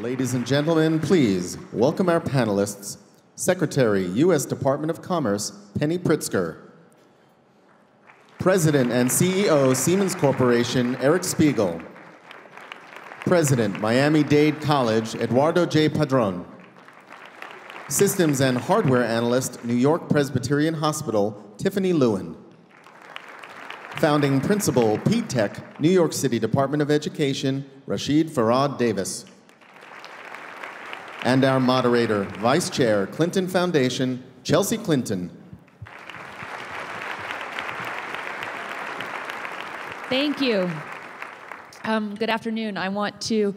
Ladies and gentlemen, please welcome our panelists, Secretary, U.S. Department of Commerce, Penny Pritzker. President and CEO, Siemens Corporation, Eric Spiegel. President, Miami-Dade College, Eduardo J. Padron. Systems and Hardware Analyst, New York Presbyterian Hospital, Tiffany Lewin. Founding Principal, P-Tech, New York City Department of Education, Rashid Farad Davis. And our moderator, Vice Chair, Clinton Foundation, Chelsea Clinton. Thank you. Good afternoon. I want to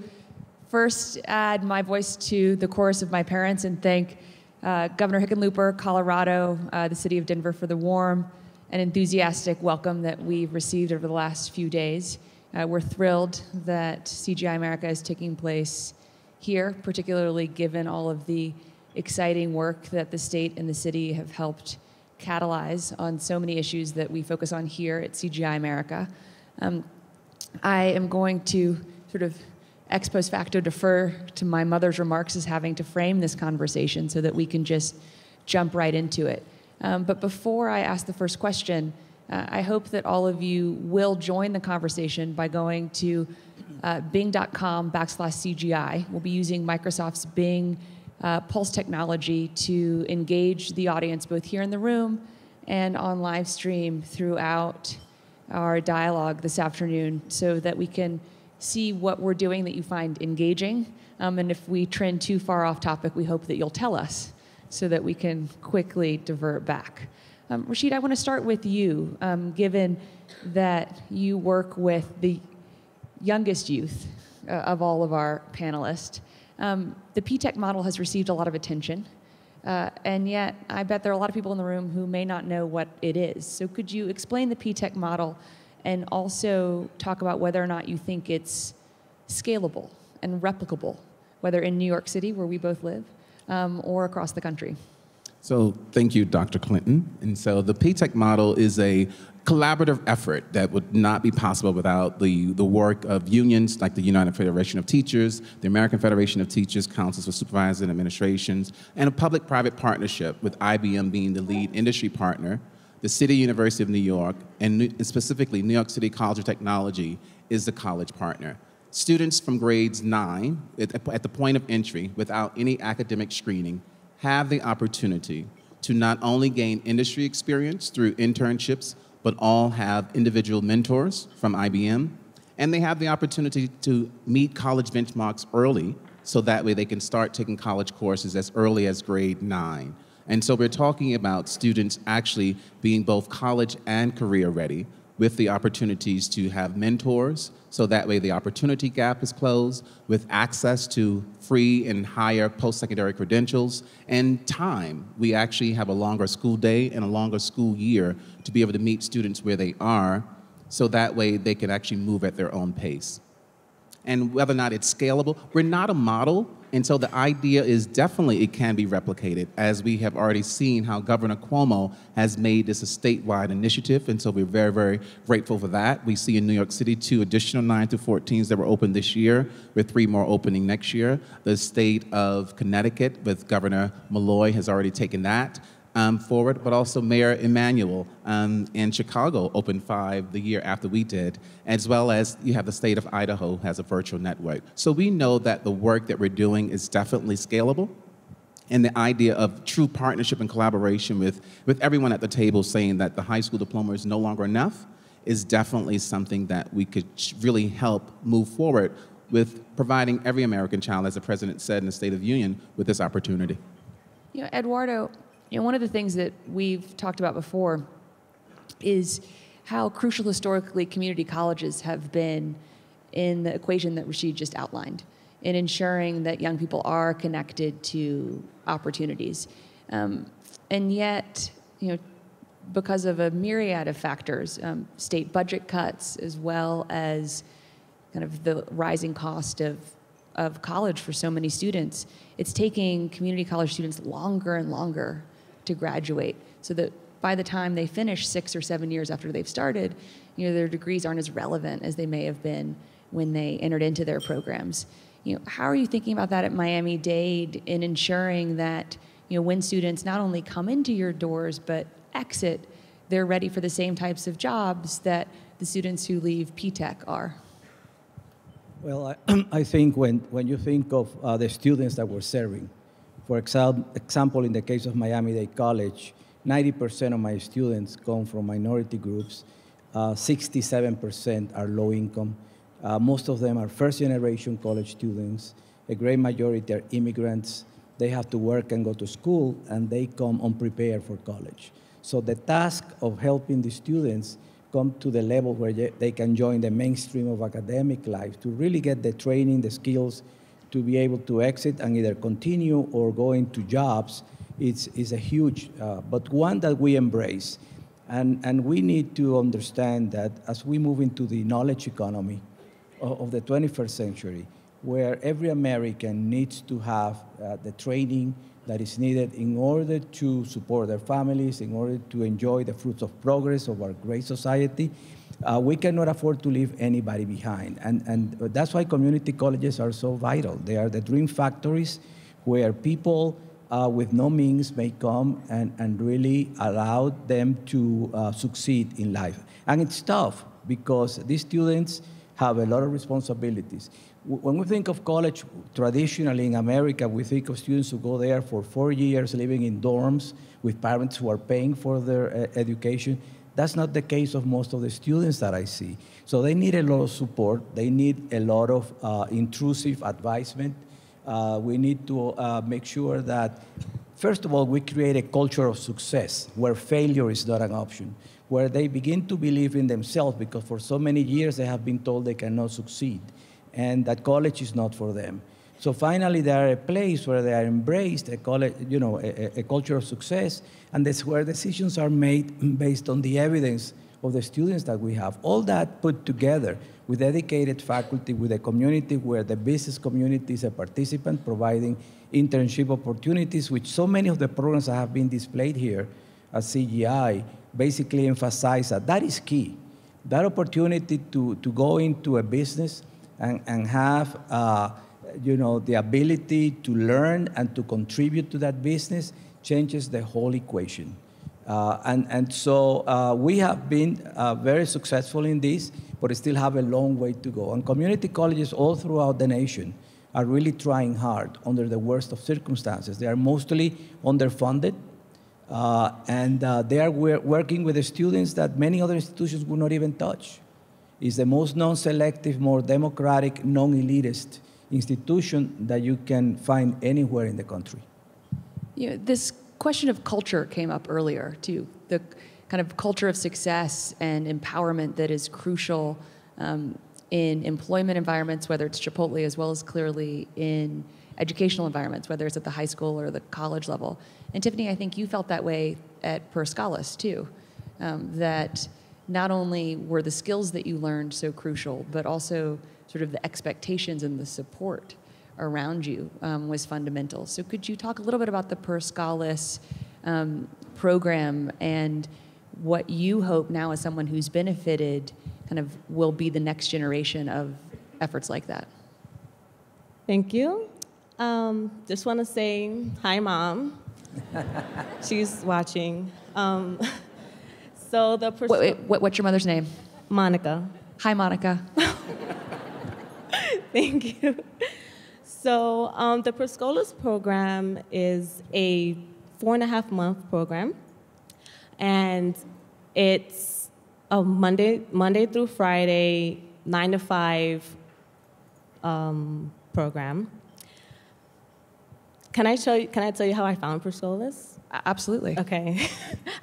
first add my voice to the chorus of my parents and thank Governor Hickenlooper, Colorado, the city of Denver for the warm and enthusiastic welcome that we've received over the last few days. We're thrilled that CGI America is taking place here, particularly given all of the exciting work that the state and the city have helped catalyze on so many issues that we focus on here at CGI America. I am going to sort of ex post facto defer to my mother's remarks as having to frame this conversation so that we can just jump right into it. But before I ask the first question, I hope that all of you will join the conversation by going to bing.com/CGI. We'll be using Microsoft's Bing Pulse technology to engage the audience both here in the room and on live stream throughout our dialogue this afternoon so that we can see what we're doing that you find engaging. And if we trend too far off topic, we hope that you'll tell us so that we can quickly divert back. Rashid, I want to start with you, given that you work with the youngest youth of all of our panelists. The P-Tech model has received a lot of attention, and yet I bet there are a lot of people in the room who may not know what it is. So could you explain the P-Tech model and also talk about whether or not you think it's scalable and replicable, whether in New York City, where we both live, or across the country? So thank you, Dr. Clinton. And so the P-Tech model is a collaborative effort that would not be possible without the work of unions like the United Federation of Teachers, the American Federation of Teachers, Councils for Supervisors and Administrations, and a public-private partnership with IBM being the lead industry partner. The City University of New York, and specifically New York City College of Technology, is the college partner. Students from grades 9, at the point of entry, without any academic screening, have the opportunity to not only gain industry experience through internships, but all have individual mentors from IBM, and they have the opportunity to meet college benchmarks early, so that way they can start taking college courses as early as grade 9. And so we're talking about students actually being both college and career ready, with the opportunities to have mentors, so that way the opportunity gap is closed, with access to free and higher post-secondary credentials, and time. We actually have a longer school day and a longer school year to be able to meet students where they are, so that way they can actually move at their own pace. And whether or not it's scalable, we're not a model, and so the idea is definitely it can be replicated, as we have already seen how Governor Cuomo has made this a statewide initiative, and so we're very, very grateful for that. We see in New York City 2 additional 9 through 14s that were opened this year, with 3 more opening next year. The state of Connecticut, with Governor Malloy, has already taken that forward, but also Mayor Emanuel in Chicago opened 5 the year after we did, as well as you have the state of Idaho has a virtual network. So we know that the work that we're doing is definitely scalable, and the idea of true partnership and collaboration with everyone at the table saying that the high school diploma is no longer enough is definitely something that we could really help move forward with providing every American child, as the President said in the State of the Union, with this opportunity. You know, Eduardo, one of the things that we've talked about before is how crucial historically community colleges have been in the equation that Rashid just outlined, in ensuring that young people are connected to opportunities. And yet, because of a myriad of factors, state budget cuts, as well as kind of the rising cost of college for so many students, it's taking community college students longer and longer to graduate, so that by the time they finish 6 or 7 years after they've started, their degrees aren't as relevant as they may have been when they entered into their programs. How are you thinking about that at Miami-Dade in ensuring that, when students not only come into your doors, but exit, they're ready for the same types of jobs that the students who leave P-Tech are? Well, I think when you think of the students that we're serving, for example, in the case of Miami-Dade College, 90% of my students come from minority groups. 67% are low income. Most of them are first-generation college students. A great majority are immigrants. They have to work and go to school, and they come unprepared for college. So the task of helping the students come to the level where they can join the mainstream of academic life, to really get the training, the skills, to be able to exit and either continue or go into jobs, is a huge, but one that we embrace. And we need to understand that as we move into the knowledge economy of the 21st century, where every American needs to have the training that is needed in order to support their families, in order to enjoy the fruits of progress of our great society, we cannot afford to leave anybody behind. And that's why community colleges are so vital. They are the dream factories where people with no means may come and really allow them to succeed in life. And it's tough because these students have a lot of responsibilities. When we think of college, traditionally in America, we think of students who go there for 4 years living in dorms with parents who are paying for their education. That's not the case of most of the students that I see. So they need a lot of support. They need a lot of intrusive advisement. We need to make sure that, first of all, we create a culture of success where failure is not an option, where they begin to believe in themselves because for so many years they have been told they cannot succeed and that college is not for them. So finally, they are a place where they are embraced, a culture of success, and that's where decisions are made based on the evidence of the students that we have. All that put together with dedicated faculty, with a community where the business community is a participant, providing internship opportunities, which so many of the programs that have been displayed here at CGI basically emphasize that is key. That opportunity to go into a business and have the ability to learn and to contribute to that business changes the whole equation. So we have been very successful in this, but still have a long way to go. And community colleges all throughout the nation are really trying hard under the worst of circumstances. They are mostly underfunded, and they are working with the students that many other institutions would not even touch. It's the most non-selective, more democratic, non-elitist institution that you can find anywhere in the country. This question of culture came up earlier, too. The kind of culture of success and empowerment that is crucial in employment environments, whether it's Chipotle, as well as clearly in educational environments, whether it's at the high school or the college level. And Tiffany, I think you felt that way at Per Scholas, too, that not only were the skills that you learned so crucial, but also sort of the expectations and the support around you was fundamental. So could you talk a little bit about the Per Scholas program and what you hope now as someone who's benefited kind of will be the next generation of efforts like that? Thank you. Just want to say hi, Mom. She's watching. So the what's your mother's name? Monica. Hi, Monica. Thank you. So the Per Scholas program is a 4.5-month program, and it's a Monday through Friday, 9 to 5 program. Can I tell you how I found Per Scholas? Absolutely. Okay.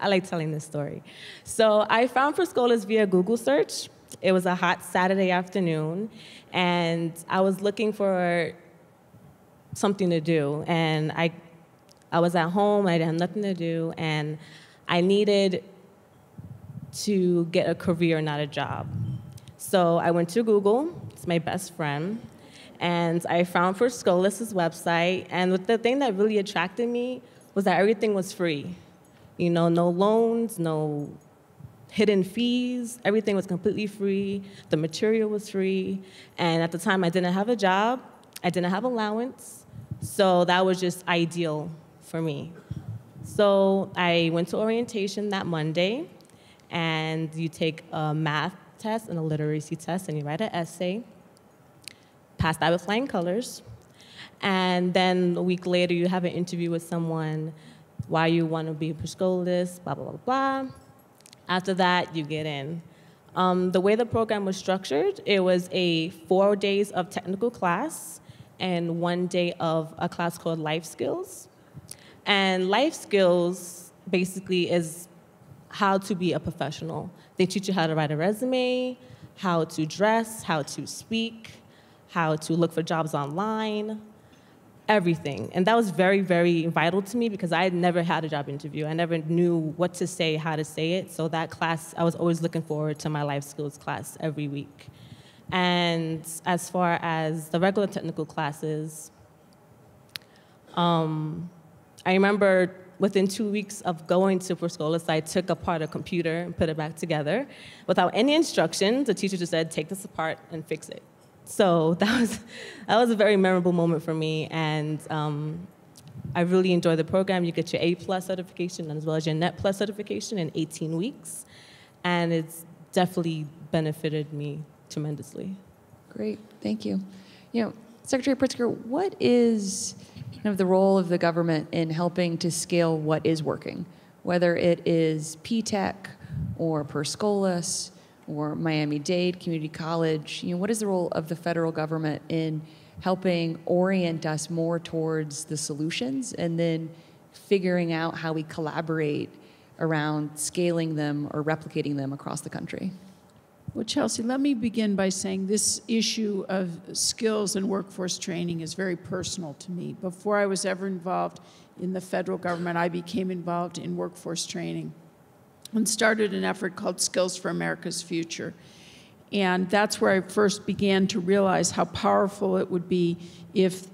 I like telling this story. So I found Per Scholas via Google search. It was a hot Saturday afternoon, and I was looking for something to do. And I was at home, I didn't have nothing to do, and I needed to get a career, not a job. So I went to Google, it's my best friend, and I found Per Scholas' website, and the thing that really attracted me was that everything was free. No loans, no hidden fees, everything was completely free, the material was free, and at the time I didn't have a job, I didn't have allowance, so that was just ideal for me. So I went to orientation that Monday, and you take a math test and a literacy test, and you write an essay. Passed that with flying colors. And then a week later, you have an interview with someone, why you want to be a preschoolist, blah, blah, blah, blah. After that, you get in. The way the program was structured, it was 4 days of technical class and 1 day of a class called Life Skills. And life skills basically is how to be a professional. They teach you how to write a resume, how to dress, how to speak, how to look for jobs online, everything. And that was very, very vital to me because I had never had a job interview. I never knew what to say, how to say it. So that class, I was always looking forward to my life skills class every week. And as far as the regular technical classes, I remember within 2 weeks of going to Perscolas, I took apart a computer and put it back together. Without any instructions, the teacher just said, take this apart and fix it. So that was a very memorable moment for me, and I really enjoyed the program. You get your A+ certification as well as your Net Plus certification in 18 weeks, and it's definitely benefited me tremendously. Great, thank you. Secretary Pritzker, what is the role of the government in helping to scale what is working, whether it is P-TECH or Perscolas or Miami-Dade Community College? What is the role of the federal government in helping orient us more towards the solutions and then figuring out how we collaborate around scaling them or replicating them across the country? Well, Chelsea, let me begin by saying this issue of skills and workforce training is very personal to me. Before I was ever involved in the federal government, I became involved in workforce training and started an effort called Skills for America's Future. And that's where I first began to realize how powerful it would be if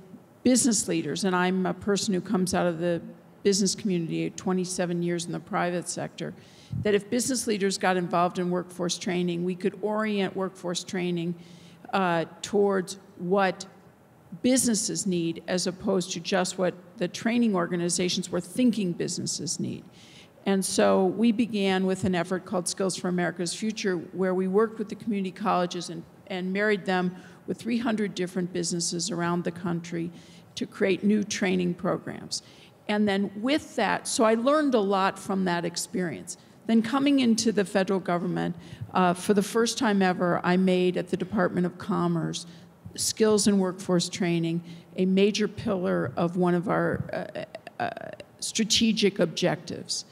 business leaders, and I'm a person who comes out of the business community, 27 years in the private sector, that if business leaders got involved in workforce training, we could orient workforce training towards what businesses need as opposed to just what the training organizations were thinking businesses need. And so we began with an effort called Skills for America's Future, where we worked with the community colleges and married them with 300 different businesses around the country to create new training programs. And then with that, so I learned a lot from that experience. Then coming into the federal government, for the first time ever, I made at the Department of Commerce skills and workforce training a major pillar of one of our strategic objectives.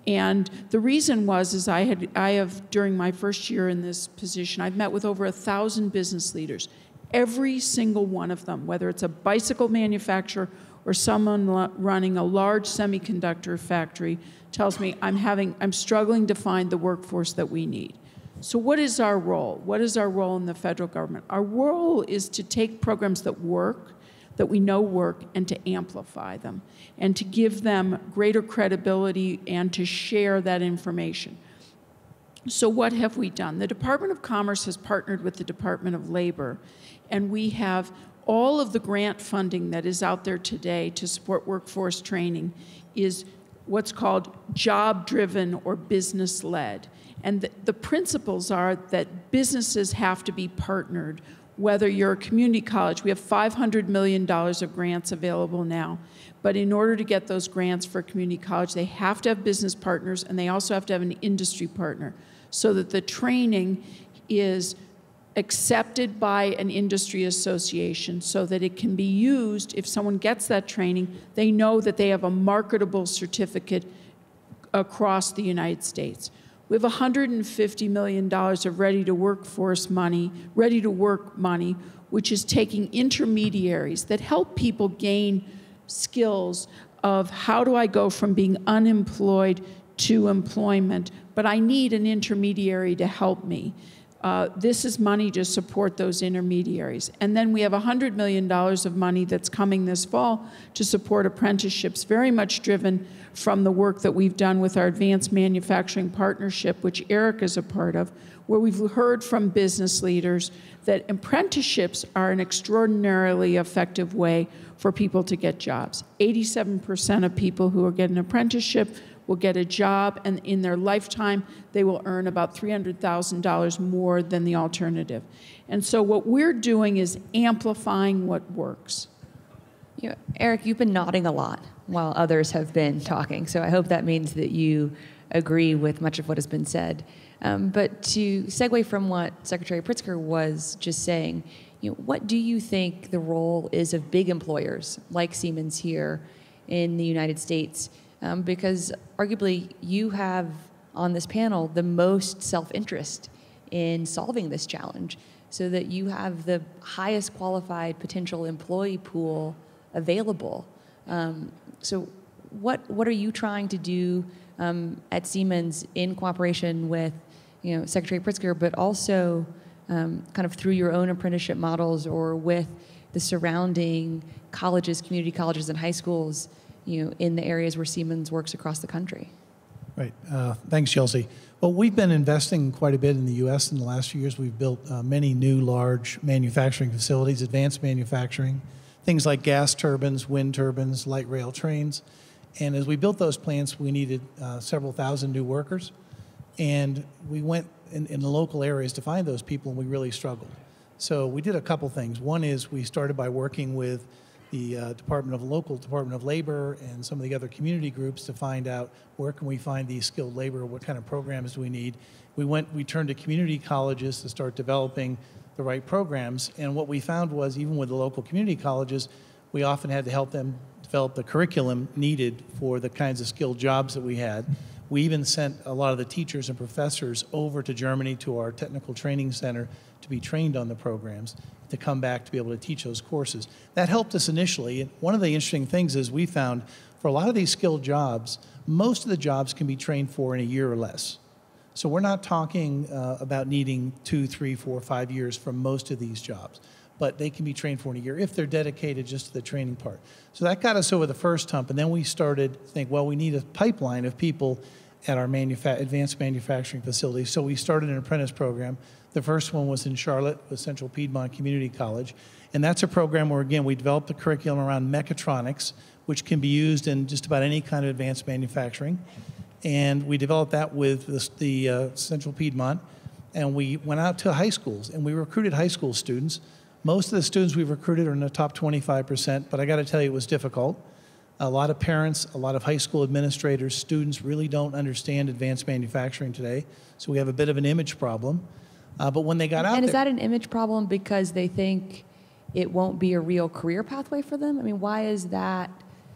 And the reason was I have, during my first year in this position, I've met with over 1,000 business leaders. Every single one of them, whether it's a bicycle manufacturer or someone running a large semiconductor factory, tells me I'm struggling to find the workforce that we need. So what is our role? What is our role in the federal government? Our role is to take programs that work, that we know work, and to amplify them, and to give them greater credibility and to share that information. So what have we done? The Department of Commerce has partnered with the Department of Labor, and we have all of the grant funding that is out there today to support workforce training is what's called job-driven or business-led. And the principles are that businesses have to be partnered. Whether you're a community college, we have $500 million of grants available now. But in order to get those grants for community college, they have to have business partners, and they also have to have an industry partner so that the training is accepted by an industry association so that it can be used. If someone gets that training, they know that they have a marketable certificate across the United States. We have $150 million of ready-to-work money, which is taking intermediaries that help people gain skills of how do I go from being unemployed to employment, but I need an intermediary to help me. This is money to support those intermediaries. And then we have $100 million of money that's coming this fall to support apprenticeships, very much driven from the work that we've done with our Advanced Manufacturing Partnership, which Eric is a part of, where we've heard from business leaders that apprenticeships are an extraordinarily effective way for people to get jobs. 87% of people who get an apprenticeship will get a job, and in their lifetime, they will earn about $300,000 more than the alternative. And so what we're doing is amplifying what works. You know, Eric, you've been nodding a lot while others have been talking, so I hope that means that you agree with much of what has been said. But to segue from what Secretary Pritzker was just saying, you know, what do you think the role is of big employers like Siemens here in the United States? Because arguably you have on this panel the most self-interest in solving this challenge so that you have the highest qualified potential employee pool available. So what are you trying to do at Siemens in cooperation with Secretary Pritzker, but also kind of through your own apprenticeship models or with the surrounding colleges, community colleges and high schools in the areas where Siemens works across the country? Right. Thanks, Chelsea. Well, we've been investing quite a bit in the U.S. in the last few years. We've built many new large manufacturing facilities, advanced manufacturing, things like gas turbines, wind turbines, light rail trains. And as we built those plants, we needed several thousand new workers. And we went in the local areas to find those people, and we really struggled. So we did a couple things. One is we started by working with the local Department of Labor and some of the other community groups to find out where can we find these skilled labor, what kind of programs do we need. We turned to community colleges to start developing the right programs, and what we found was even with the local community colleges, we often had to help them develop the curriculum needed for the kinds of skilled jobs that we had. We even sent a lot of the teachers and professors over to Germany to our technical training center to be trained on the programs, to come back to be able to teach those courses. That helped us initially. And one of the interesting things is we found for a lot of these skilled jobs, most of the jobs can be trained for in a year or less. So we're not talking about needing 2, 3, 4, 5 years for most of these jobs, but they can be trained for in a year if they're dedicated just to the training part. So that got us over the first hump, and then we started to think, well, we need a pipeline of people at our advanced manufacturing facilities. So we started an apprentice program. The first one was in Charlotte with Central Piedmont Community College. And that's a program where, again, we developed a curriculum around mechatronics, which can be used in just about any kind of advanced manufacturing. And we developed that with the Central Piedmont. And we went out to high schools, and we recruited high school students. Most of the students we've recruited are in the top 25%, but I got to tell you, it was difficult. A lot of parents, a lot of high school administrators, students really don't understand advanced manufacturing today. So we have a bit of an image problem. But when they got out there... And is that an image problem because they think it won't be a real career pathway for them? I mean, why is that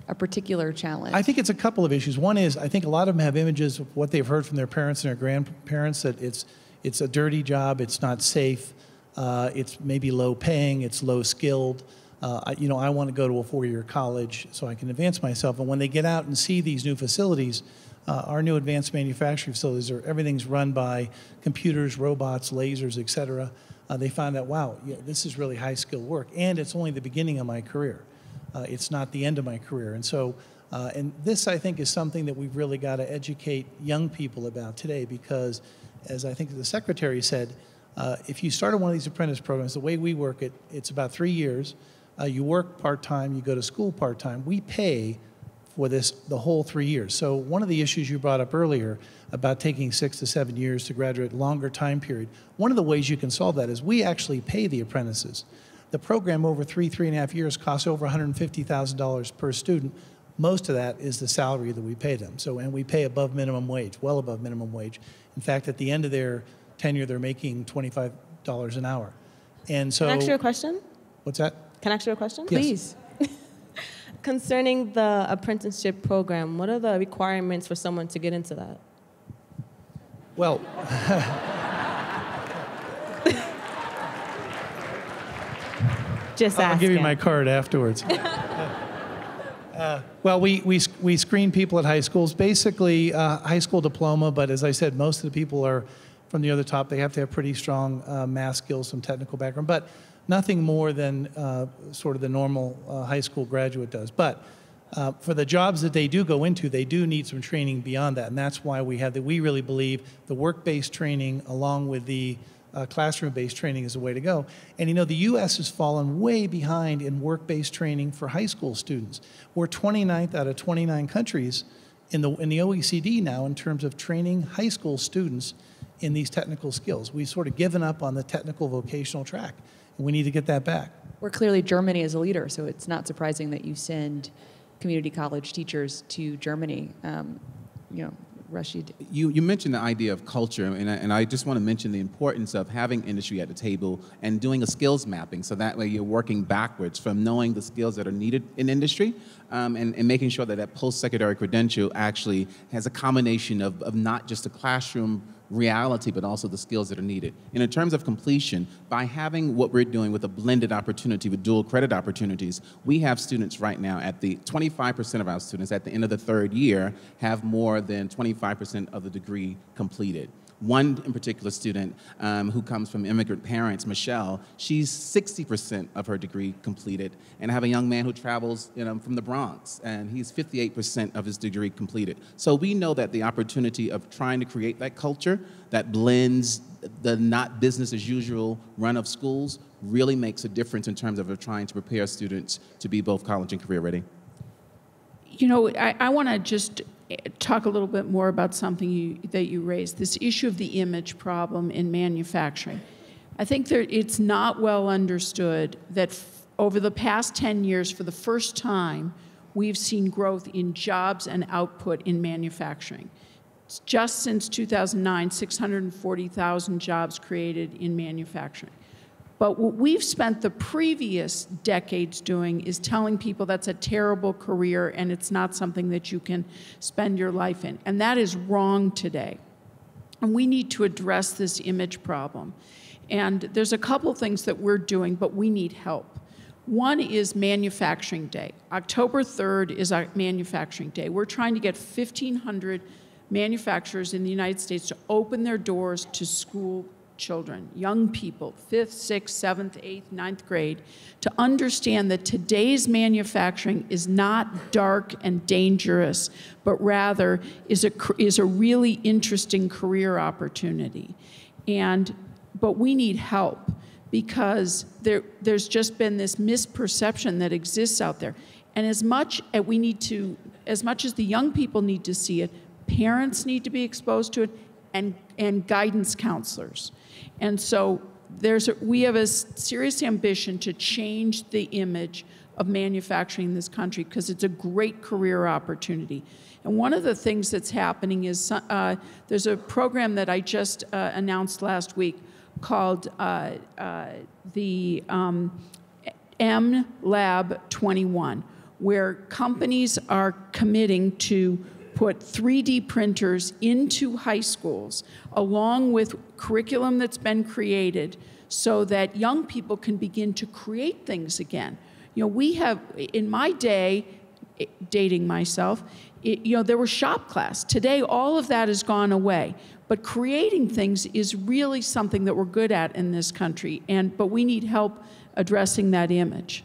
a particular challenge? I think it's a couple of issues. One is, I think a lot of them have images of what they've heard from their parents and their grandparents, that it's a dirty job, it's not safe, it's maybe low paying, it's low skilled. I want to go to a 4-year college so I can advance myself. And when they get out and see these new facilities, our new advanced manufacturing facilities, everything's run by computers, robots, lasers, et cetera. They find that, wow, yeah, this is really high-skilled work, and it's only the beginning of my career. It's not the end of my career. And so, and this, I think, is something that we've really got to educate young people about today, because, as I think the Secretary said, if you start on one of these apprentice programs, the way we work it, it's about 3 years. You work part-time, you go to school part-time. We pay for the whole 3 years. So one of the issues you brought up earlier about taking 6 to 7 years to graduate, longer time period, one of the ways you can solve that is we actually pay the apprentices. The program over 3.5 years costs over $150,000 per student. Most of that is the salary that we pay them. And we pay above minimum wage, well above minimum wage. In fact, at the end of their tenure, they're making $25 an hour. And so... Can I ask you a question? What's that? Can I ask you a question? Please. Concerning the apprenticeship program, what are the requirements for someone to get into that? Well, just I'll give you asking. my card afterwards. Well, we screen people at high schools, basically high school diploma, but as I said, most of the people are from the other top. They have to have pretty strong math skills, some technical background, but nothing more than sort of the normal high school graduate does. But for the jobs that they do go into, they do need some training beyond that, and that's why we have that. We really believe the work-based training along with the classroom-based training is the way to go. And you know, the U.S. has fallen way behind in work-based training for high school students. We're 29th out of 29 countries in the OECD now in terms of training high school students in these technical skills. We've sort of given up on the technical vocational track, and we need to get that back. Where clearly Germany is a leader, so it's not surprising that you send community college teachers to Germany. You know, Rashid. You mentioned the idea of culture, and I just want to mention the importance of having industry at the table and doing a skills mapping, so that way you're working backwards from knowing the skills that are needed in industry and making sure that that post-secondary credential actually has a combination of not just a classroom reality, but also the skills that are needed. And in terms of completion, by having what we're doing with a blended opportunity, with dual credit opportunities, we have students right now at 25% of our students at the end of the third year have more than 25% of the degree completed. One in particular student who comes from immigrant parents, Michelle, she's 60% of her degree completed. And I have a young man who travels from the Bronx, and he's 58% of his degree completed. So we know that the opportunity of trying to create that culture that blends the not business as usual run of schools really makes a difference in terms of trying to prepare students to be both college and career ready. You know, I want to just talk a little bit more about something that you raised, this issue of the image problem in manufacturing. I think it's not well understood that over the past 10 years, for the first time, we've seen growth in jobs and output in manufacturing. Just since 2009, 640,000 jobs created in manufacturing. But what we've spent the previous decades doing is telling people that's a terrible career and it's not something that you can spend your life in. And that is wrong today. And we need to address this image problem. And there's a couple things that we're doing, but we need help. One is Manufacturing Day. October 3rd is our Manufacturing Day. We're trying to get 1,500 manufacturers in the United States to open their doors to school children, young people, 5th, 6th, 7th, 8th, 9th grade, to understand that today's manufacturing is not dark and dangerous, but rather is a really interesting career opportunity. But we need help because there's just been this misperception that exists out there. And as much as the young people need to see it, parents need to be exposed to it, and guidance counselors. And so we have a serious ambition to change the image of manufacturing in this country because it's a great career opportunity. And one of the things that's happening is there's a program that I just announced last week called the M Lab 21, where companies are committing to put 3D printers into high schools along with curriculum that's been created so that young people can begin to create things again. You know, we have, in my day, dating myself, there was shop class. Today, all of that has gone away. But creating things is really something that we're good at in this country, but we need help addressing that image.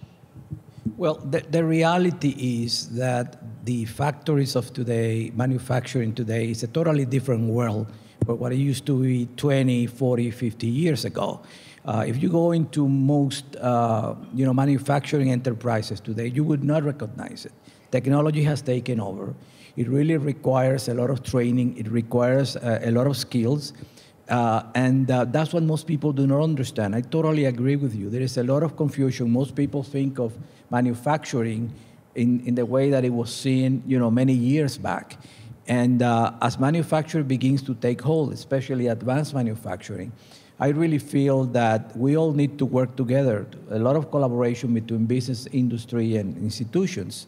Well, the reality is that the factories of today, manufacturing today, is a totally different world from what it used to be 20, 40, 50 years ago. If you go into most manufacturing enterprises today, you would not recognize it. Technology has taken over. It really requires a lot of training. It requires a lot of skills. And that's what most people do not understand. I totally agree with you. There is a lot of confusion. Most people think of manufacturing in the way that it was seen, many years back. And as manufacturing begins to take hold, especially advanced manufacturing, I really feel that we all need to work together. A lot of collaboration between business, industry, and institutions,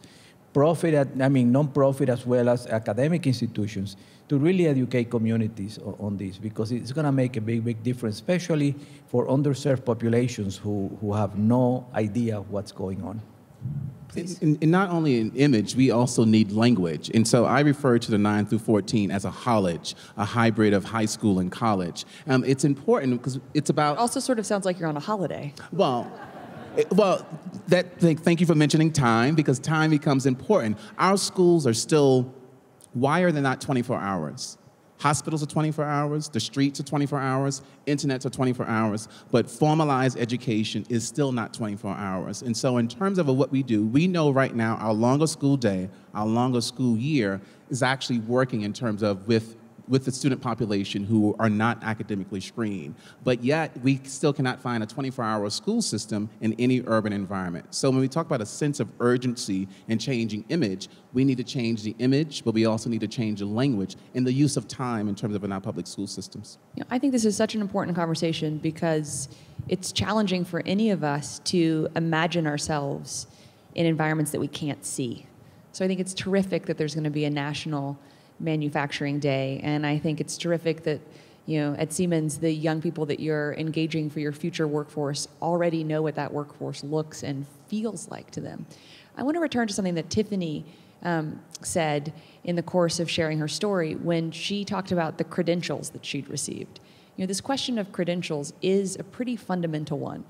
non-profit as well as academic institutions, to really educate communities on this, because it's going to make a big, big difference, especially for underserved populations who have no idea of what's going on. And not only in image, we also need language. And so I refer to the 9 through 14 as a hollage, a hybrid of high school and college. It's important because it's about... Also sort of sounds like you're on a holiday. Thank you for mentioning time, because time becomes important. Our schools are still, why are they not 24 hours? Hospitals are 24 hours, the streets are 24 hours, internets are 24 hours, but formalized education is still not 24 hours. And so in terms of what we do, we know right now our longer school day, our longer school year is actually working in terms of with the student population who are not academically screened. But yet, we still cannot find a 24-hour school system in any urban environment. So when we talk about a sense of urgency and changing image, we need to change the image, but we also need to change the language and the use of time in terms of in our public school systems. I think this is such an important conversation because it's challenging for any of us to imagine ourselves in environments that we can't see. So I think it's terrific that there's going to be a national manufacturing day, and I think it's terrific that at Siemens the young people that you're engaging for your future workforce already know what that workforce looks and feels like to them. I want to return to something that Tiffany said in the course of sharing her story when she talked about the credentials that she'd received. This question of credentials is a pretty fundamental one.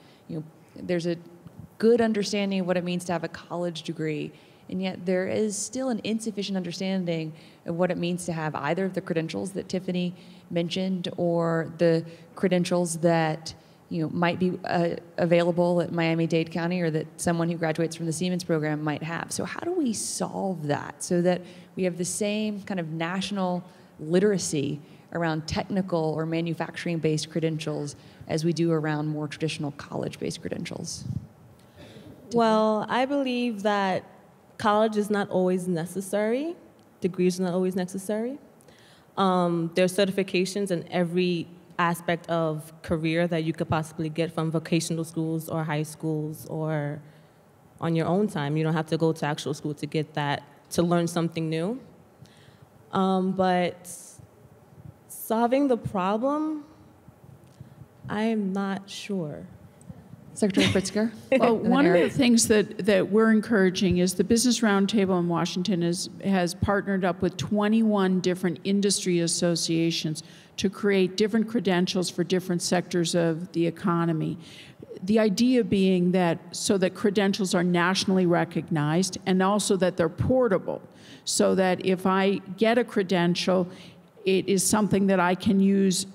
There's a good understanding of what it means to have a college degree, and yet there is still an insufficient understanding of what it means to have either of the credentials that Tiffany mentioned or the credentials that might be available at Miami-Dade County or that someone who graduates from the Siemens program might have. So how do we solve that so that we have the same kind of national literacy around technical or manufacturing-based credentials as we do around more traditional college-based credentials? Well, I believe that college is not always necessary. Degrees are not always necessary. There's certifications in every aspect of career that you could possibly get from vocational schools or high schools or on your own time. You don't have to go to actual school to get that, to learn something new. But solving the problem, I'm not sure. Secretary Pritzker? Well, one of the things that we're encouraging is the Business Roundtable in Washington has partnered up with 21 different industry associations to create different credentials for different sectors of the economy. The idea being that so that credentials are nationally recognized and also that they're portable, so that if I get a credential, it is something that I can use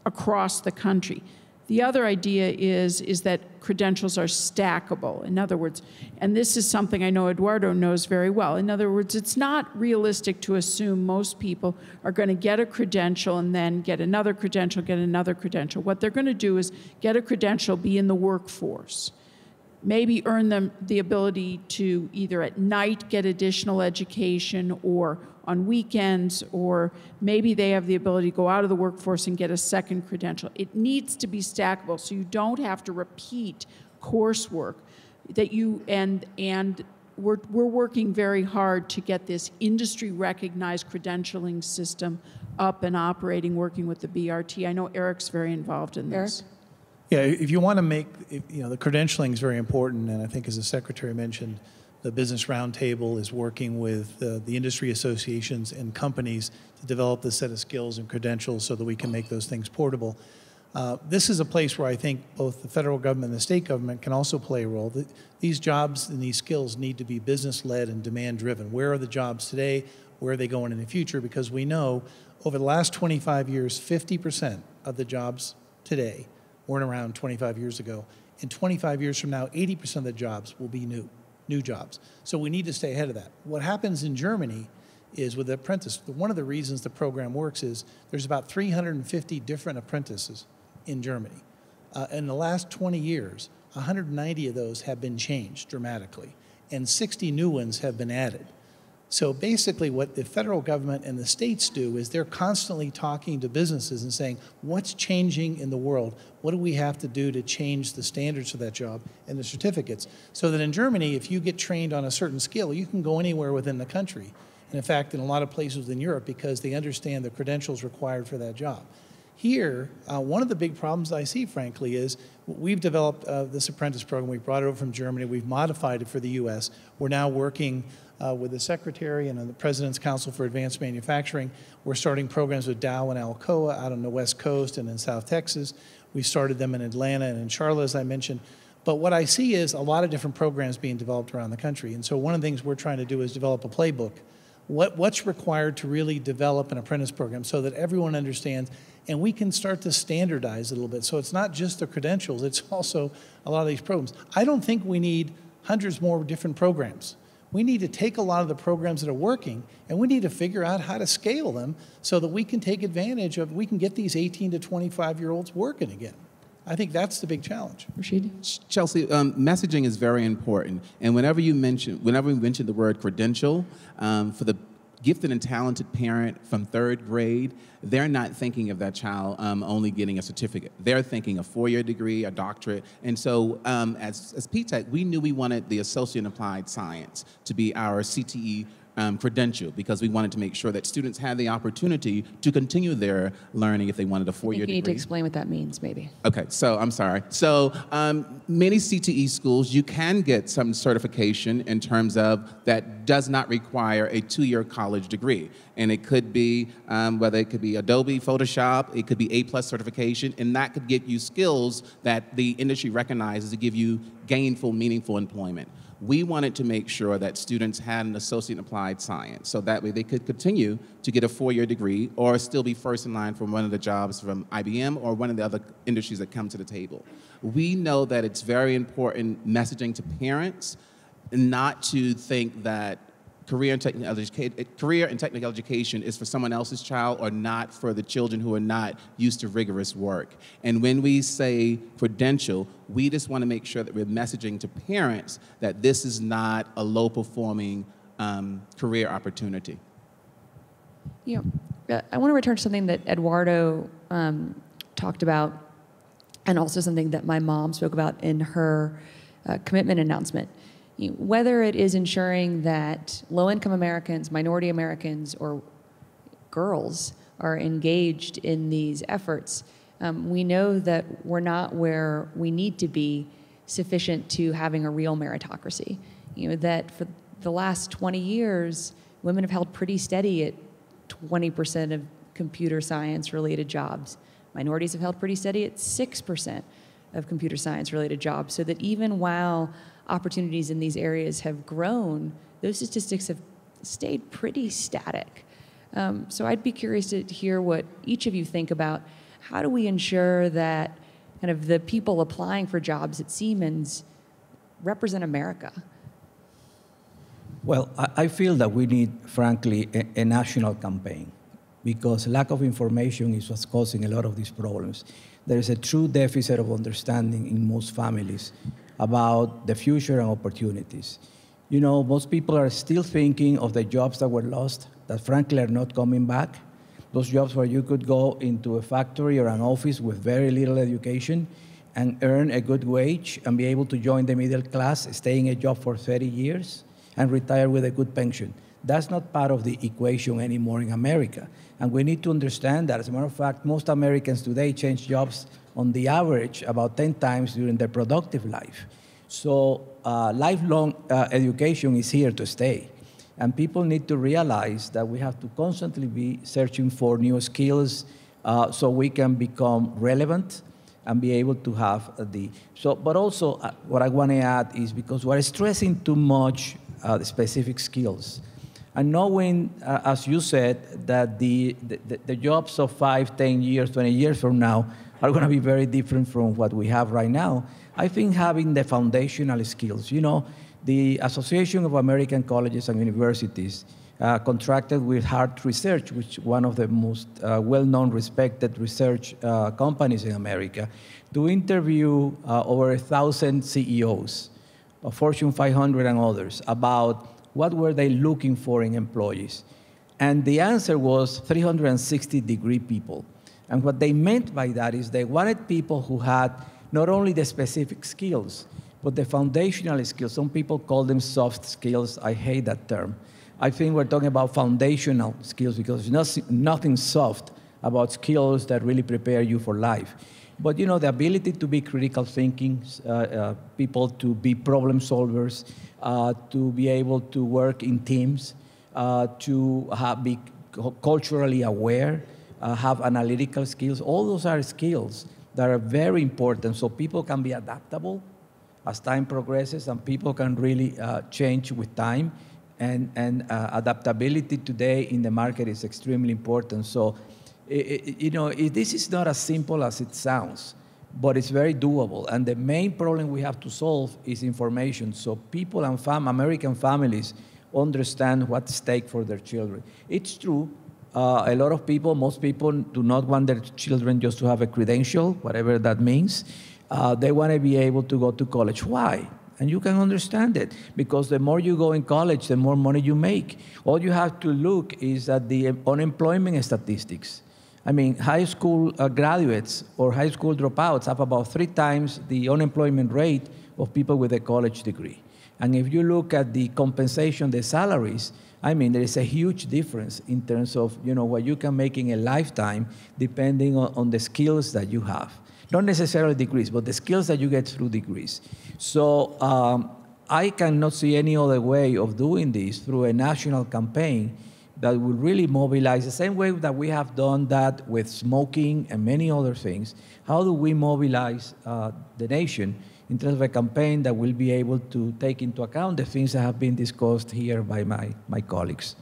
across the country. The other idea is that credentials are stackable. In other words, and this is something I know Eduardo knows very well. In other words, it's not realistic to assume most people are going to get a credential and then get another credential, get another credential. What they're going to do is get a credential, be in the workforce, maybe earn them the ability to either at night get additional education or on weekends, or maybe they have the ability to go out of the workforce and get a second credential. It needs to be stackable so you don't have to repeat coursework that you, and we're working very hard to get this industry recognized credentialing system up and operating, working with the BRT. I know Eric's very involved in this. Yeah, if you want to make, the credentialing is very important, and I think as the Secretary mentioned, the Business Roundtable is working with the industry associations and companies to develop this set of skills and credentials so that we can make those things portable. This is a place where I think both the federal government and the state government can also play a role. These jobs and these skills need to be business-led and demand-driven. Where are the jobs today? Where are they going in the future? Because we know over the last 25 years, 50% of the jobs today weren't around 25 years ago. And 25 years from now, 80% of the jobs will be new jobs. So we need to stay ahead of that. What happens in Germany is with the apprentice, one of the reasons the program works is there's about 350 different apprentices in Germany. In the last 20 years, 190 of those have been changed dramatically, and 60 new ones have been added. So basically what the federal government and the states do is they're constantly talking to businesses and saying, what's changing in the world? What do we have to do to change the standards for that job and the certificates? So that in Germany, if you get trained on a certain skill, you can go anywhere within the country. And in fact, in a lot of places in Europe, because they understand the credentials required for that job. Here, one of the big problems I see, frankly, is we've developed this apprentice program. We brought it over from Germany. We've modified it for the U.S. We're now working with the Secretary and the President's Council for Advanced Manufacturing. We're starting programs with Dow and Alcoa out on the West Coast and in South Texas. We started them in Atlanta and in Charlotte, as I mentioned. But what I see is a lot of different programs being developed around the country. And so one of the things we're trying to do is develop a playbook. What's required to really develop an apprentice program so that everyone understands, and we can start to standardize a little bit. So it's not just the credentials, it's also a lot of these programs. I don't think we need hundreds more different programs. We need to take a lot of the programs that are working, and we need to figure out how to scale them so that we can take advantage of, we can get these 18 to 25-year-olds working again. I think that's the big challenge. Rashid? Chelsea, messaging is very important. And whenever we mention the word credential, for the gifted and talented parent from 3rd grade, they're not thinking of that child only getting a certificate. They're thinking a 4-year degree, a doctorate. And so as P-Tech, we knew we wanted the Associate in Applied Science to be our CTE credential, because we wanted to make sure that students had the opportunity to continue their learning if they wanted a 4-year degree. You need to explain what that means, maybe. Okay, so I'm sorry. So many CTE schools, you can get some certification in terms of that does not require a 2-year college degree. And it could be, whether it could be Adobe, Photoshop, it could be A+ certification, and that could get you skills that the industry recognizes to give you gainful, meaningful employment. We wanted to make sure that students had an Associate in Applied Science, so that way they could continue to get a 4-year degree or still be first in line for one of the jobs from IBM or one of the other industries that come to the table. We know that it's very important messaging to parents not to think that career and technical education is for someone else's child or not for the children who are not used to rigorous work. And when we say credential, we just want to make sure that we're messaging to parents that this is not a low-performing career opportunity. I want to return to something that Eduardo talked about, and also something that my mom spoke about in her commitment announcement. Whether it is ensuring that low-income Americans, minority Americans, or girls are engaged in these efforts, we know that we're not where we need to be sufficient to having a real meritocracy. That for the last 20 years, women have held pretty steady at 20% of computer science-related jobs. Minorities have held pretty steady at 6% of computer science-related jobs, so that even while opportunities in these areas have grown, those statistics have stayed pretty static. So I'd be curious to hear what each of you think about how do we ensure that kind of the people applying for jobs at Siemens represent America? Well, I feel that we need, frankly, a national campaign, because lack of information is what's causing a lot of these problems. There is a true deficit of understanding in most families about the future and opportunities. Most people are still thinking of the jobs that were lost, that frankly are not coming back. Those jobs where you could go into a factory or an office with very little education and earn a good wage and be able to join the middle class, stay in a job for 30 years and retire with a good pension. That's not part of the equation anymore in America. And we need to understand that. As a matter of fact, most Americans today change jobs on the average about 10 times during their productive life. So lifelong education is here to stay. And people need to realize that we have to constantly be searching for new skills so we can become relevant and be able to have but also what I want to add is, because we're stressing too much the specific skills. And knowing, as you said, that the jobs of 5, 10 years, 20 years from now are going to be very different from what we have right now, I think having the foundational skills. The Association of American Colleges and Universities contracted with Hart Research, which is one of the most well-known, respected research companies in America, to interview over 1,000 CEOs of Fortune 500 and others about what were they looking for in employees. And the answer was 360-degree people. And what they meant by that is they wanted people who had not only the specific skills, but the foundational skills. Some people call them soft skills. I hate that term. I think we're talking about foundational skills, because there's nothing soft about skills that really prepare you for life. But you know, the ability to be critical thinking, people to be problem solvers, to be able to work in teams, to be culturally aware, have analytical skills. All those are skills that are very important so people can be adaptable as time progresses and people can really change with time. And adaptability today in the market is extremely important. So, this is not as simple as it sounds, but it's very doable. And the main problem we have to solve is information. So people and American families understand what's at stake for their children. It's true. A lot of people, most people do not want their children just to have a credential, whatever that means. They want to be able to go to college. Why? And you can understand it, because the more you go in college, the more money you make. All you have to look is at the unemployment statistics. I mean, high school graduates or high school dropouts have about 3 times the unemployment rate of people with a college degree. And if you look at the compensation, the salaries, I mean, there is a huge difference in terms of, what you can make in a lifetime depending on the skills that you have. Not necessarily degrees, but the skills that you get through degrees. So I cannot see any other way of doing this through a national campaign that will really mobilize, the same way that we have done that with smoking and many other things. How do we mobilize the nation in terms of a campaign that will be able to take into account the things that have been discussed here by my colleagues?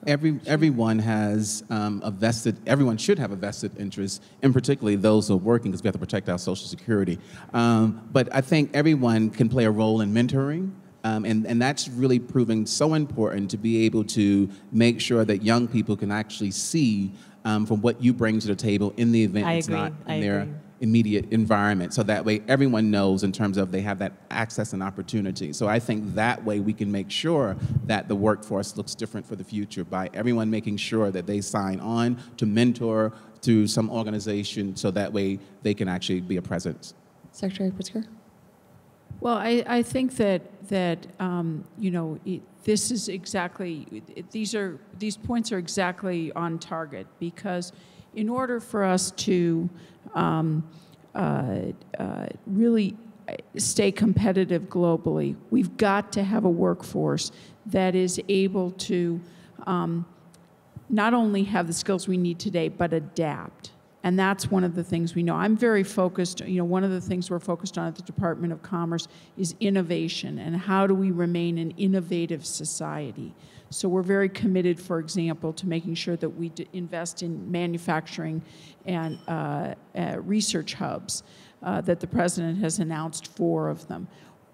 Everyone has everyone should have a vested interest, and particularly those who are working, because we have to protect our Social Security. But I think everyone can play a role in mentoring, and that's really proving so important to be able to make sure that young people can actually see from what you bring to the table in the event it's not in their immediate environment. So that way everyone knows in terms of they have that access and opportunity. So I think that way we can make sure that the workforce looks different for the future by everyone making sure that they sign on to mentor to some organization, so that way they can actually be a presence. Secretary Pritzker? Well, I think that this is exactly, these points are exactly on target, because in order for us to really stay competitive globally, we've got to have a workforce that is able to not only have the skills we need today, but adapt. And that's one of the things we know. I'm very focused, one of the things we're focused on at the Department of Commerce is innovation, and how do we remain an innovative society. So we're very committed, for example, to making sure that we invest in manufacturing and research hubs, that the President has announced 4 of them.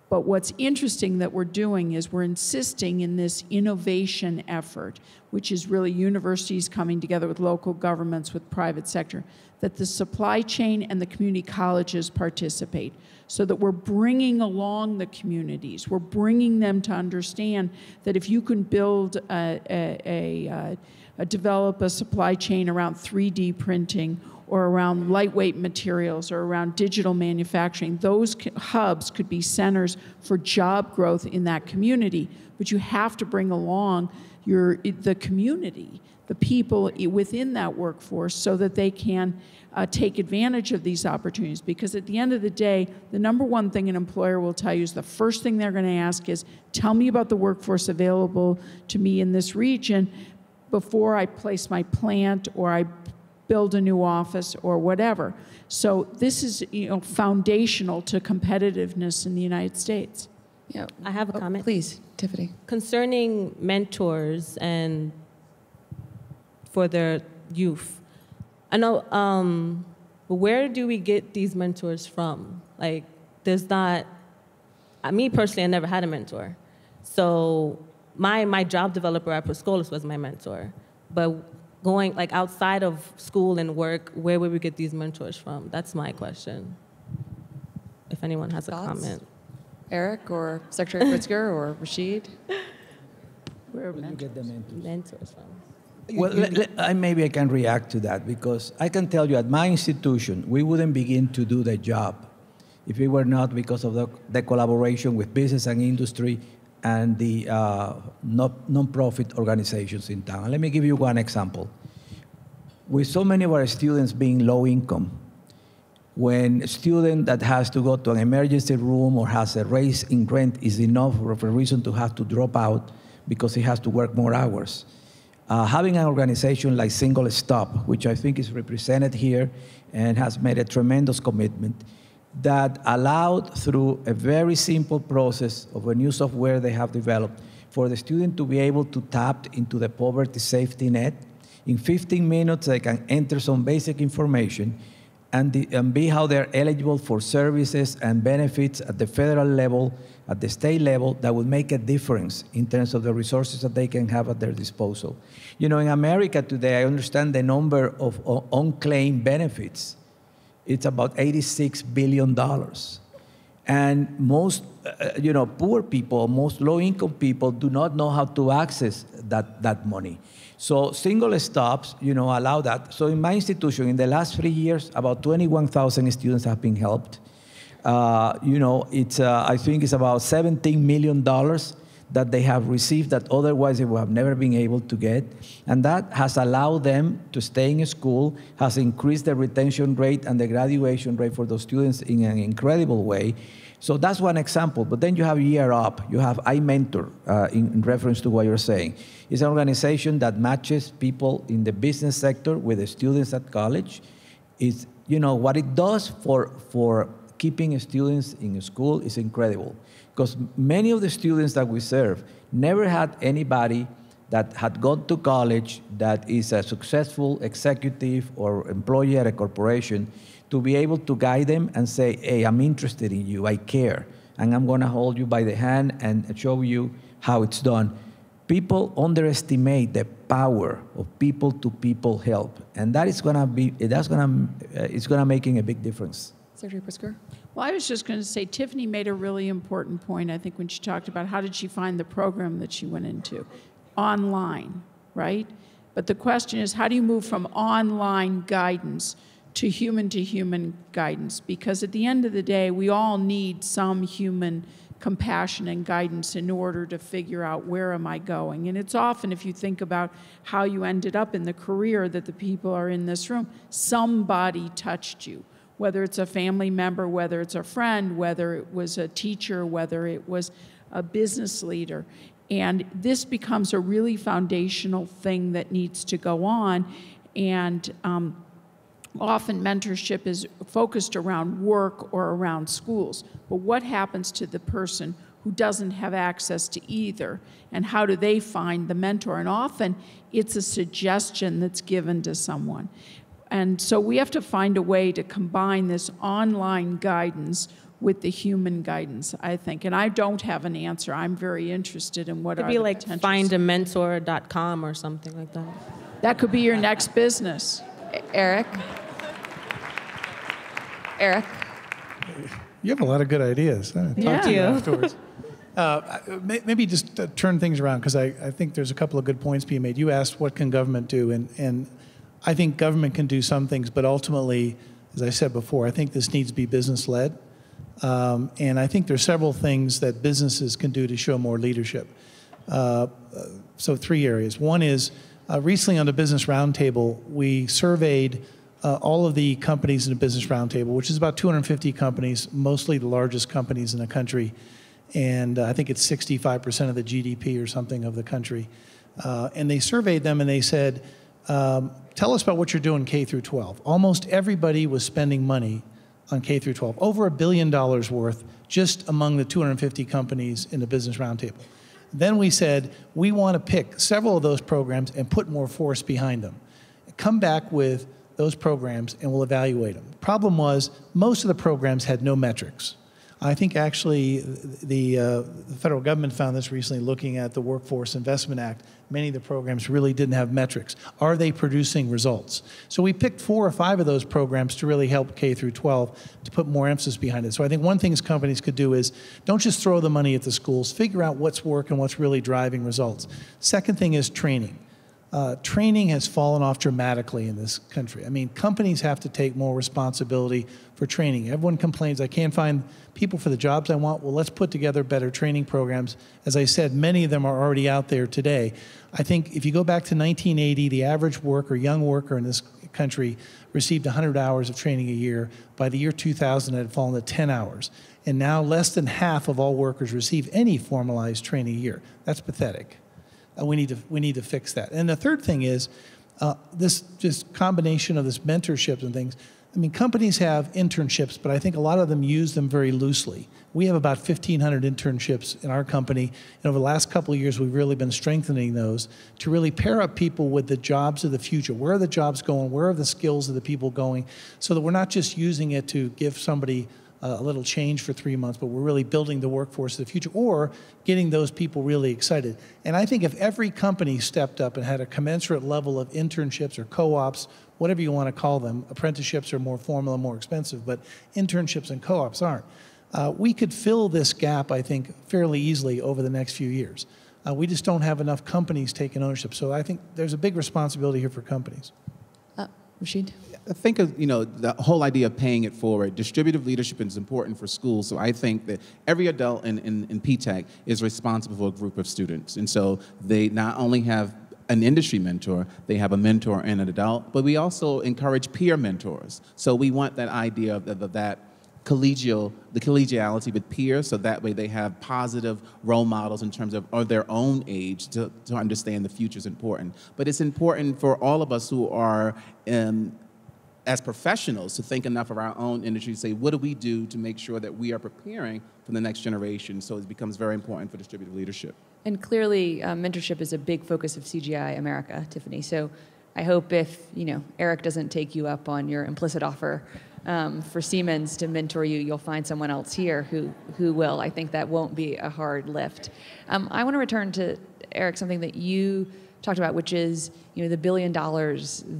But what's interesting that we're doing is we're insisting in this innovation effort, which is really universities coming together with local governments, with private sector, that the supply chain and the community colleges participate, so that we're bringing along the communities. We're bringing them to understand that if you can build develop a supply chain around 3D printing, or around lightweight materials, or around digital manufacturing, those hubs could be centers for job growth in that community. But you have to bring along the community, the people within that workforce, so that they can take advantage of these opportunities. Because at the end of the day, the number one thing an employer will tell you is the first thing they're going to ask is, tell me about the workforce available to me in this region before I place my plant or I build a new office or whatever. So this is foundational to competitiveness in the United States. Yeah, I have a comment. Please, Tiffany. Concerning mentors and for their youth. I know, where do we get these mentors from? Like, there's not, me personally, I never had a mentor. So my job developer at Proscolis was my mentor. But going like outside of school and work, where would we get these mentors from? That's my question. If anyone has Thoughts? A comment. Eric or Secretary Pritzker or Rashid? Where would you get the mentors? Mentors from. Well, maybe I can react to that, because I can tell you at my institution, we wouldn't begin to do the job if it were not because of the collaboration with business and industry and the non-profit organizations in town. Let me give you one example. with so many of our students being low income, when a student that has to go to an emergency room or has a raise in rent is enough of a reason to have to drop out because he has to work more hours. Having an organization like Single Stop, which I think is represented here and has made a tremendous commitment, that allowed through a very simple process of a new software they have developed for the student to be able to tap into the poverty safety net. In 15 minutes, they can enter some basic information and be how they're eligible for services and benefits at the federal level, at the state level, that will make a difference in terms of the resources that they can have at their disposal. You know, in America today, I understand the number of unclaimed benefits. It's about $86 billion. And most, poor people, most low-income people do not know how to access that money. So Single Stops, allow that. So in my institution, in the last 3 years, about 21,000 students have been helped. I think it's about $17 million that they have received that otherwise they would have never been able to get. And that has allowed them to stay in school, has increased the retention rate and the graduation rate for those students in an incredible way. So that's one example. But then you have Year Up. You have iMentor, in reference to what you're saying. It's an organization that matches people in the business sector with the students at college. It's, what it does for keeping students in school is incredible. Because many of the students that we serve never had anybody that had gone to college that is a successful executive or employee at a corporation to be able to guide them and say, hey, I'm interested in you, I care, and I'm going to hold you by the hand and show you how it's done. People underestimate the power of people-to-people help, and that is going to be, it's going to making a big difference. Secretary Pritzker? Well, I was just going to say, Tiffany made a really important point, I think, when she talked about how did she find the program that she went into. Online, right? But the question is, how do you move from online guidance to human guidance? Because at the end of the day, we all need some human compassion and guidance in order to figure out where am I going. And it's often, if you think about how you ended up in the career that the people are in this room, somebody touched you. Whether it's a family member, whether it's a friend, whether it was a teacher, whether it was a business leader. And this becomes a really foundational thing that needs to go on. And often mentorship is focused around work or around schools. But what happens to the person who doesn't have access to either? And how do they find the mentor? And often it's a suggestion that's given to someone. And so we have to find a way to combine this online guidance with the human guidance, I think. And I don't have an answer. I'm very interested in what are the potentials. It could be like findamentor.com or something like that. That could be your next business. Eric? You have a lot of good ideas. Talk to you afterwards. Maybe just turn things around, because I think there's a couple of good points being made. You asked, what can government do? And I think government can do some things, but ultimately, as I said before, I think this needs to be business-led. And I think there's several things that businesses can do to show more leadership. So 3 areas. One is, recently on the Business Roundtable, we surveyed all of the companies in the Business Roundtable, which is about 250 companies, mostly the largest companies in the country. And I think it's 65% of the GDP or something of the country. And they surveyed them and they said, tell us about what you're doing K through 12. Almost everybody was spending money on K through 12, over $1 billion worth just among the 250 companies in the Business Roundtable. Then we said, we want to pick several of those programs and put more force behind them. Come back with those programs and we'll evaluate them. The problem was, most of the programs had no metrics. I think actually the federal government found this recently looking at the Workforce Investment Act. Many of the programs really didn't have metrics. Are they producing results? So we picked 4 or 5 of those programs to really help K through 12 to put more emphasis behind it. So I think one thing companies could do is don't just throw the money at the schools, figure out what's working, what's really driving results. Second thing is training. training has fallen off dramatically in this country. I mean, companies have to take more responsibility for training. Everyone complains, I can't find people for the jobs I want. Well, let's put together better training programs. As I said, many of them are already out there today. I think if you go back to 1980, the average worker, young worker in this country received 100 hours of training a year. By the year 2000, it had fallen to 10 hours. And now less than half of all workers receive any formalized training a year. That's pathetic. We need to fix that. And the third thing is this just combination of this mentorship and things. I mean, companies have internships, but I think a lot of them use them very loosely. We have about 1,500 internships in our company, and over the last couple of years, we've really been strengthening those to really pair up people with the jobs of the future. Where are the jobs going? Where are the skills of the people going? So that we're not just using it to give somebody a little change for 3 months, but we're really building the workforce of the future or getting those people really excited. And I think if every company stepped up and had a commensurate level of internships or co-ops, whatever you want to call them, apprenticeships are more formal and more expensive, but internships and co-ops aren't. We could fill this gap, I think, fairly easily over the next few years. We just don't have enough companies taking ownership. So I think there's a big responsibility here for companies. Rashid? I think of, the whole idea of paying it forward. Distributive leadership is important for schools, so I think that every adult in PTech is responsible for a group of students. And so they not only have an industry mentor, they have a mentor and an adult, but we also encourage peer mentors. So we want that idea of that collegiality with peers, so that way they have positive role models in terms of their own age to understand the future is important. But it's important for all of us who are as professionals to think enough of our own industry to say, what do we do to make sure that we are preparing for the next generation? So it becomes very important for distributive leadership. And clearly, mentorship is a big focus of CGI America, Tiffany. So I hope if, Eric doesn't take you up on your implicit offer for Siemens to mentor you, you'll find someone else here who will. I think that won't be a hard lift. I want to return to, Eric, something that you talked about, which is the $1 billion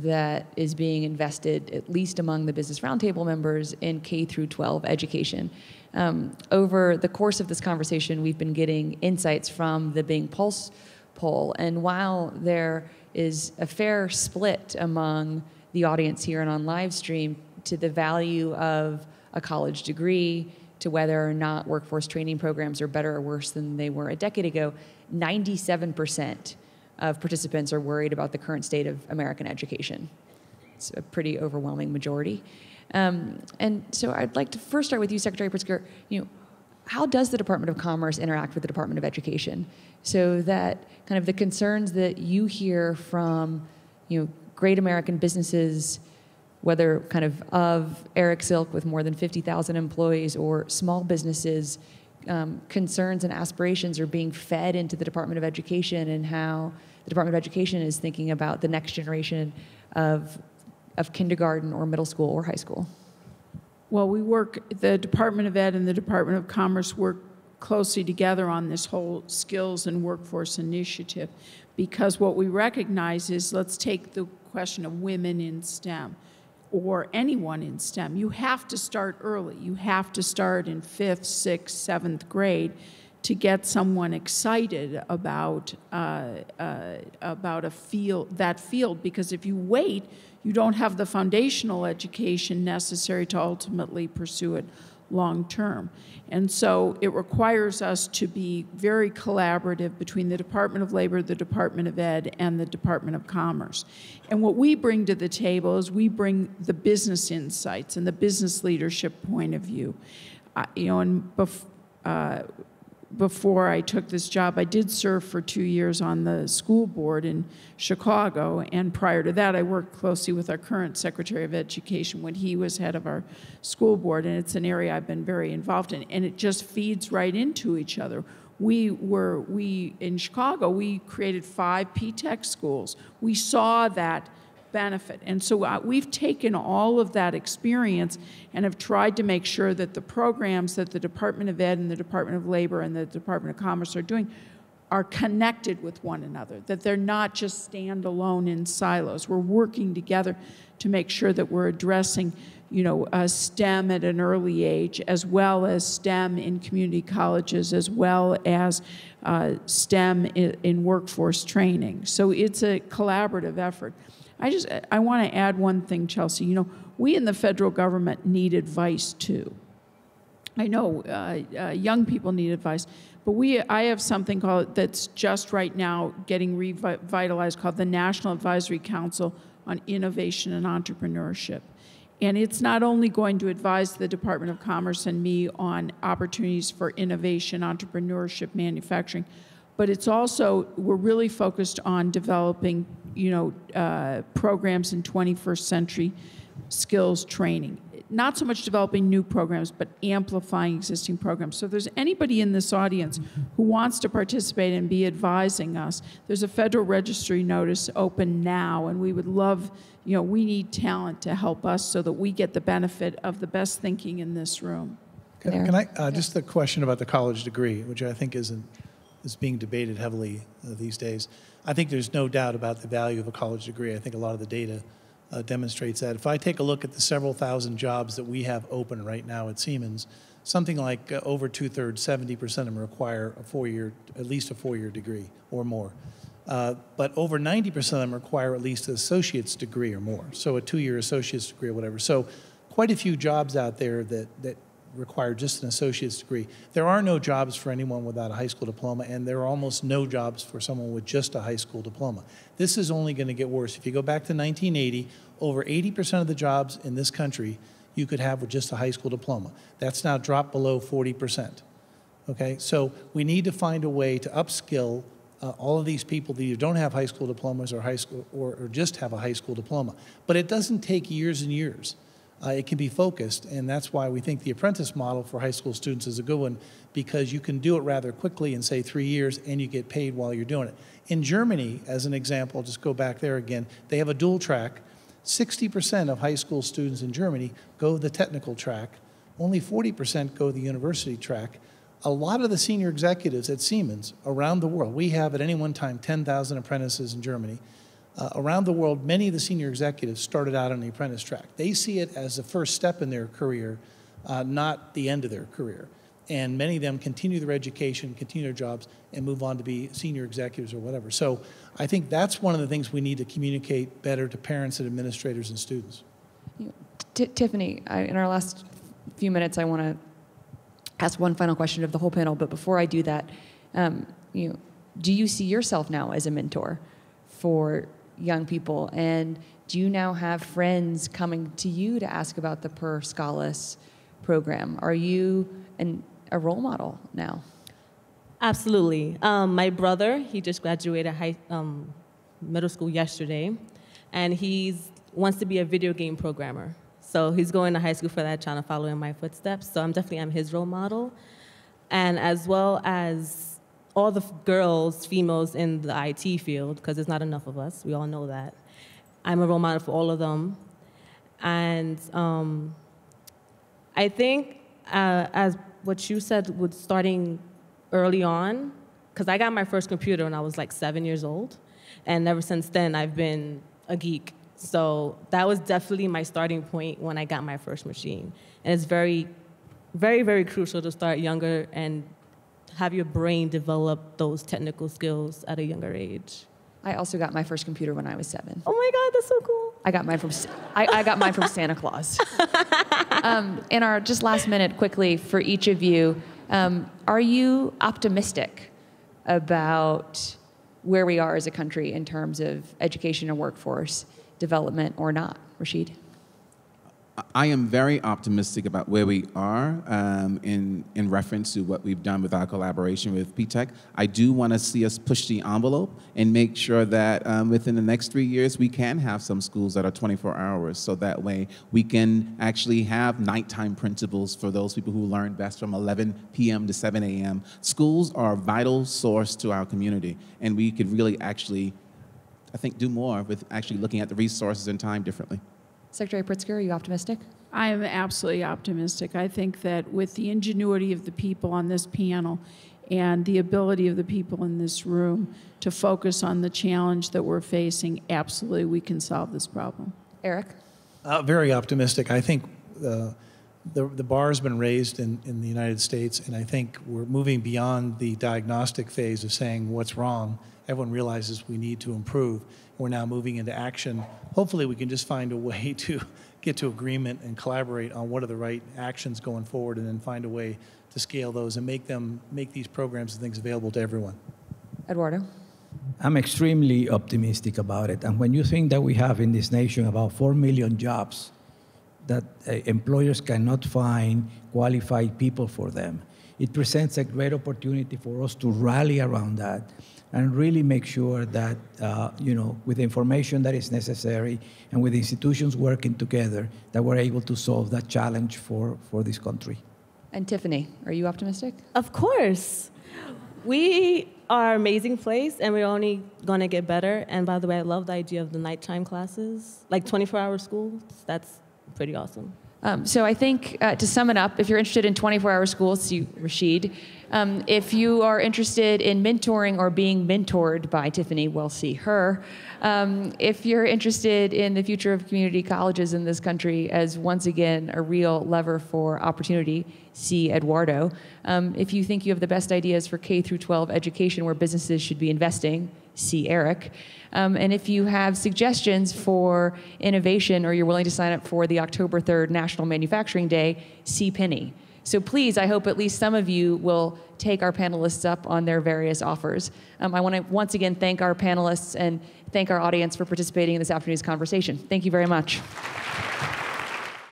that is being invested, at least among the Business Roundtable members, in K through 12 education. Over the course of this conversation, we've been getting insights from the Bing Pulse poll, and while there is a fair split among the audience here and on live stream to the value of a college degree, to whether or not workforce training programs are better or worse than they were a decade ago, 97% of participants are worried about the current state of American education. It's a pretty overwhelming majority. And so I'd like to first start with you, Secretary Pritzker. How does the Department of Commerce interact with the Department of Education so that kind of the concerns that you hear from, great American businesses, whether kind of Eric's ilk with more than 50,000 employees or small businesses, concerns and aspirations are being fed into the Department of Education, and how the Department of Education is thinking about the next generation of kindergarten or middle school or high school? Well, the Department of Ed and the Department of Commerce work closely together on this whole skills and workforce initiative, because what we recognize is, let's take the question of women in STEM or anyone in STEM. You have to start early. You have to start in 5th, 6th, 7th grade to get someone excited about that field, because if you wait, you don't have the foundational education necessary to ultimately pursue it long term. And so it requires us to be very collaborative between the Department of Labor, the Department of Ed, and the Department of Commerce. And what we bring to the table is we bring the business insights and the business leadership point of view. Before I took this job, I did serve for 2 years on the school board in Chicago, and prior to that, I worked closely with our current Secretary of Education when he was head of our school board, and it's an area I've been very involved in, and it just feeds right into each other. In Chicago, we created 5 P-TECH schools. We saw that benefit. And so we've taken all of that experience and have tried to make sure that the programs that the Department of Ed and the Department of Labor and the Department of Commerce are doing are connected with one another, that they're not just standalone in silos. We're working together to make sure that we're addressing, STEM at an early age, as well as STEM in community colleges, as well as STEM in workforce training. So it's a collaborative effort. I want to add one thing, Chelsea. We in the federal government need advice too. I know young people need advice, but I have something that's just right now getting revitalized called the National Advisory Council on Innovation and Entrepreneurship. And it's not only going to advise the Department of Commerce and me on opportunities for innovation, entrepreneurship, manufacturing, but it's also, we're really focused on developing, programs in 21st century skills training. Not so much developing new programs, but amplifying existing programs. So if there's anybody in this audience who wants to participate and be advising us, there's a Federal Registry notice open now, and we would love, we need talent to help us so that we get the benefit of the best thinking in this room. Can I just the question about the college degree, which I think is being debated heavily these days. I think there's no doubt about the value of a college degree. I think a lot of the data demonstrates that. If I take a look at the several thousand jobs that we have open right now at Siemens, something like over 2/3, 70% of them require at least a four-year degree or more. But over 90% of them require at least an associate's degree or more, so a 2-year associate's degree or whatever. So quite a few jobs out there that require just an associate's degree. There are no jobs for anyone without a high school diploma, and there are almost no jobs for someone with just a high school diploma. This is only going to get worse. If you go back to 1980, over 80% of the jobs in this country you could have with just a high school diploma. That's now dropped below 40%. Okay, so we need to find a way to upskill all of these people that either don't have high school diplomas or just have a high school diploma. But it doesn't take years and years. It can be focused, and that's why we think the apprentice model for high school students is a good one, because you can do it rather quickly in, say, 3 years, and you get paid while you're doing it. In Germany, as an example, just go back there again, they have a dual track. 60% of high school students in Germany go the technical track. Only 40% go the university track. A lot of the senior executives at Siemens around the world, we have at any one time 10,000 apprentices in Germany. Around the world, many of the senior executives started out on the apprentice track. They see it as the first step in their career, not the end of their career. And many of them continue their education, continue their jobs, and move on to be senior executives or whatever. So I think that's one of the things we need to communicate better to parents and administrators and students. Tiffany, in our last few minutes, I want to ask one final question of the whole panel. But before I do that, do you see yourself now as a mentor for young people? And do you now have friends coming to you to ask about the Per Scholas program? Are you a role model now? Absolutely. My brother, he just graduated middle school yesterday, and he wants to be a video game programmer. So he's going to high school for that, trying to follow in my footsteps. So I'm his role model. And as well as all the females in the IT field, because there's not enough of us, we all know that. I'm a role model for all of them. And I think, as what you said, with starting early on, because I got my first computer when I was like 7 years old, and ever since then I've been a geek. So that was definitely my starting point when I got my first machine. And it's very, very, very crucial to start younger and have your brain develop those technical skills at a younger age. I also got my first computer when I was 7. Oh my God, that's so cool. I got mine from Santa Claus. In our just last minute, quickly, for each of you, are you optimistic about where we are as a country in terms of education and workforce development or not? Rashid? I am very optimistic about where we are in reference to what we've done with our collaboration with P-TECH. I do want to see us push the envelope and make sure that within the next 3 years we can have some schools that are 24 hours, so that way we can actually have nighttime principals for those people who learn best from 11 p.m. to 7 a.m. Schools are a vital source to our community, and we could really actually, I think, do more with actually looking at the resources and time differently. Secretary Pritzker, are you optimistic? I am absolutely optimistic. I think that with the ingenuity of the people on this panel and the ability of the people in this room to focus on the challenge that we're facing, absolutely we can solve this problem. Eric? Very optimistic. I think the bar has been raised in the United States, and I think we're moving beyond the diagnostic phase of saying what's wrong. Everyone realizes we need to improve. We're now moving into action. Hopefully we can just find a way to get to agreement and collaborate on what are the right actions going forward, and then find a way to scale those and make these programs and things available to everyone. Eduardo? I'm extremely optimistic about it. And when you think that we have in this nation about 4 million jobs that employers cannot find qualified people for them, it presents a great opportunity for us to rally around that and really make sure that, with the information that is necessary and with institutions working together, that we're able to solve that challenge for this country. And Tiffany, are you optimistic? Of course. We are an amazing place, and we're only going to get better. And by the way, I love the idea of the nighttime classes, like 24-hour schools. That's pretty awesome. So I think, to sum it up, if you're interested in 24-hour schools, see Rashid. If you are interested in mentoring or being mentored by Tiffany, we'll see her. If you're interested in the future of community colleges in this country as, once again, a real lever for opportunity, see Eduardo. If you think you have the best ideas for K through 12 education where businesses should be investing, see Eric. And if you have suggestions for innovation or you're willing to sign up for the October 3rd National Manufacturing Day, see Penny. So please, I hope at least some of you will take our panelists up on their various offers. I want to once again thank our panelists and thank our audience for participating in this afternoon's conversation. Thank you very much.